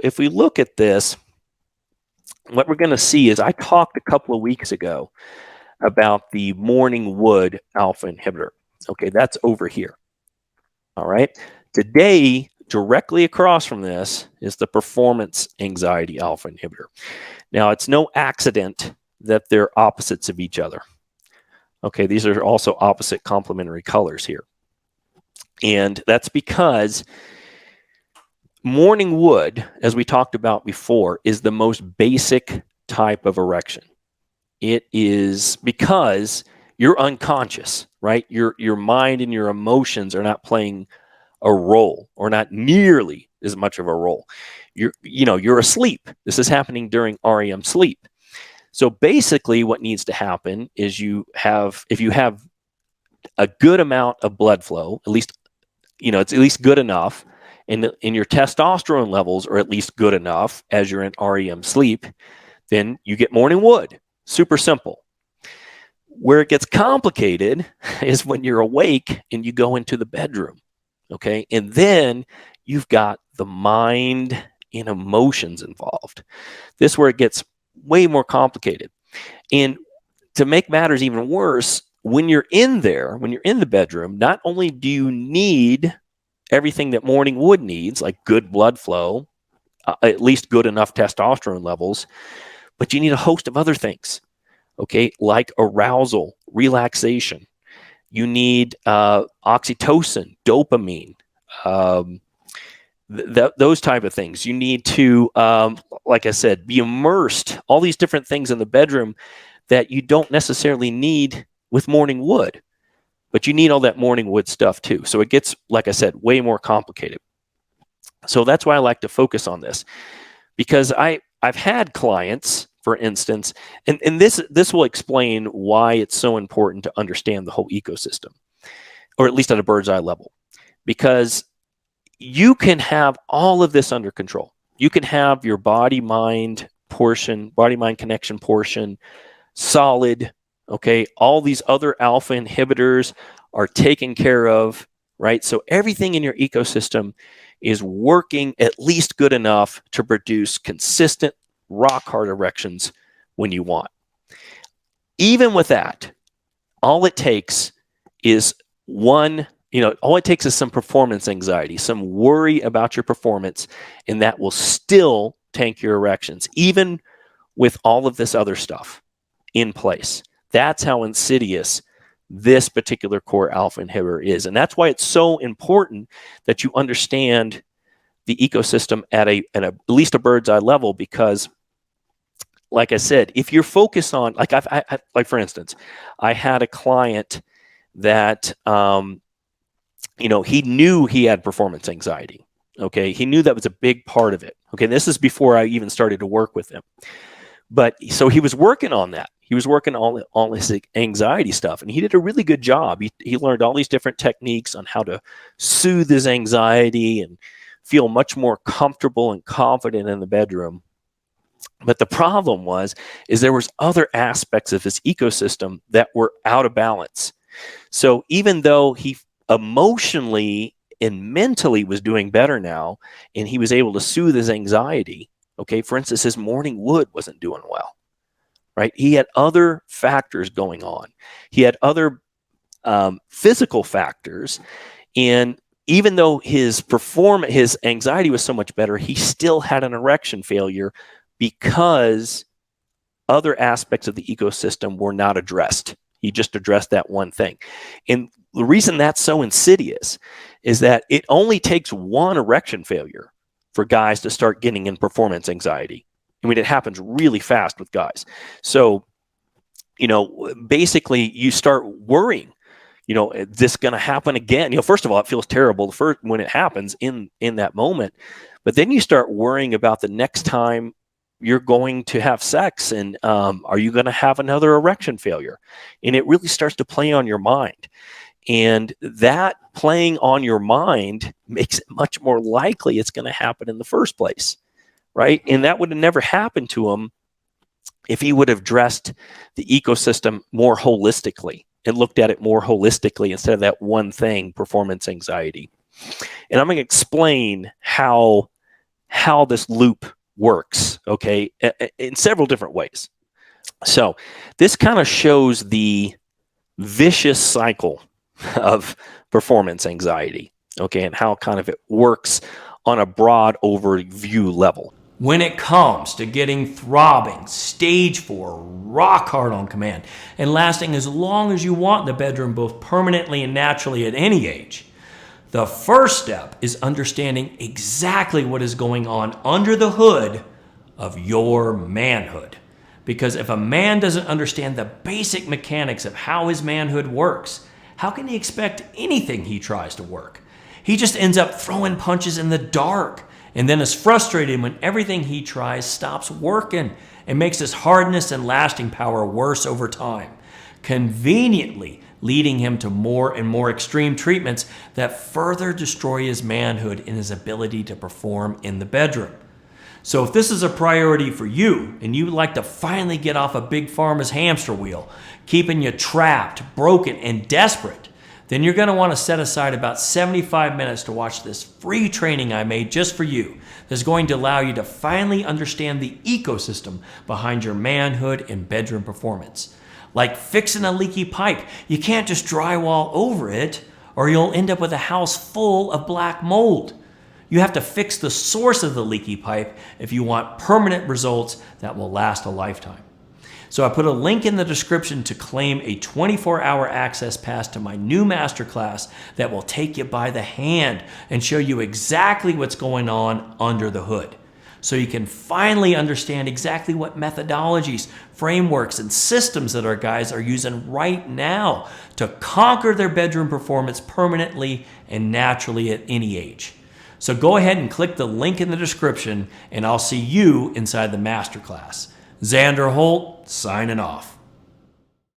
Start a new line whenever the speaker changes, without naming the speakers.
if we look at this, what we're going to see is I talked a couple of weeks ago about the morning wood alpha inhibitor. Okay, that's over here. All right. Today, directly across from this is the performance anxiety alpha inhibitor. Now, it's no accident that they're opposites of each other. Okay, these are also opposite complementary colors here. And that's because morning wood, as we talked about before, is the most basic type of erection. It is because you're unconscious, right? Your mind and your emotions are not playing a role, or not nearly as much of a role. You're asleep. This is happening during REM sleep. So basically what needs to happen is if you have a good amount of blood flow, at least, it's at least good enough, and your testosterone levels are at least good enough as you're in REM sleep, then you get morning wood. Super simple. Where it gets complicated is when you're awake and you go into the bedroom. Okay. And then you've got the mind and emotions involved. This is where it gets way more complicated. And to make matters even worse, when you're in the bedroom, not only do you need everything that morning wood needs, like good blood flow, at least good enough testosterone levels, but you need a host of other things, okay, like arousal, relaxation. You need oxytocin, dopamine, those type of things. You need to, like I said, be immersed, all these different things in the bedroom that you don't necessarily need with morning wood, but you need all that morning wood stuff too. So it gets, like I said, way more complicated. So that's why I like to focus on this, because I've had clients, for instance, and this will explain why it's so important to understand the whole ecosystem, or at least at a bird's eye level, because you can have all of this under control. You can have your body-mind connection portion solid, okay? All these other alpha inhibitors are taken care of, right? So everything in your ecosystem is working at least good enough to produce consistent rock hard erections when you want. Even with that, all it takes is some performance anxiety, some worry about your performance, and that will still tank your erections, even with all of this other stuff in place. That's how insidious this particular core alpha inhibitor is. And that's why it's so important that you understand the ecosystem at least a bird's eye level, because like I said, if you're focused on, like like for instance, I had a client that, he knew he had performance anxiety. Okay. He knew that was a big part of it. Okay. This is before I even started to work with him. But so he was working on that. He was working on all his anxiety stuff, and he did a really good job. He learned all these different techniques on how to soothe his anxiety and feel much more comfortable and confident in the bedroom. But the problem is there was other aspects of his ecosystem that were out of balance. So even though he emotionally and mentally was doing better now, and he was able to soothe his anxiety, okay, for instance, his morning wood wasn't doing well, right? He had other factors going on. He had other physical factors, and even though his anxiety was so much better, he still had an erection failure because other aspects of the ecosystem were not addressed. He just addressed that one thing. And the reason that's so insidious is that it only takes one erection failure for guys to start getting in performance anxiety. I mean, it happens really fast with guys. So, basically you start worrying, is this going to happen again? First of all, it feels terrible when it happens in that moment, but then you start worrying about the next time you're going to have sex, and are you going to have another erection failure? And it really starts to play on your mind. And that playing on your mind makes it much more likely it's going to happen in the first place, right? And that would have never happened to him if he would have addressed the ecosystem more holistically and looked at it more holistically instead of that one thing, performance anxiety. And I'm going to explain how how this loop works, okay, in several different ways. So this kind of shows the vicious cycle of performance anxiety, okay, and how kind of it works on a broad overview level.
When it comes to getting throbbing, stage 4, rock hard on command, and lasting as long as you want in the bedroom, both permanently and naturally at any age, the first step is understanding exactly what is going on under the hood of your manhood. Because if a man doesn't understand the basic mechanics of how his manhood works, how can he expect anything he tries to work? He just ends up throwing punches in the dark, and then is frustrated when everything he tries stops working and makes his hardness and lasting power worse over time, conveniently leading him to more and more extreme treatments that further destroy his manhood and his ability to perform in the bedroom. So if this is a priority for you and you would like to finally get off a big pharma's hamster wheel, keeping you trapped, broken, and desperate, then you're going to want to set aside about 75 minutes to watch this free training I made just for you that's going to allow you to finally understand the ecosystem behind your manhood and bedroom performance. Like fixing a leaky pipe, you can't just drywall over it or you'll end up with a house full of black mold. You have to fix the source of the leaky pipe if you want permanent results that will last a lifetime. So I put a link in the description to claim a 24-hour access pass to my new masterclass that will take you by the hand and show you exactly what's going on under the hood. So you can finally understand exactly what methodologies, frameworks, and systems that our guys are using right now to conquer their bedroom performance permanently and naturally at any age. So go ahead and click the link in the description and I'll see you inside the masterclass. Xander Holt, signing off.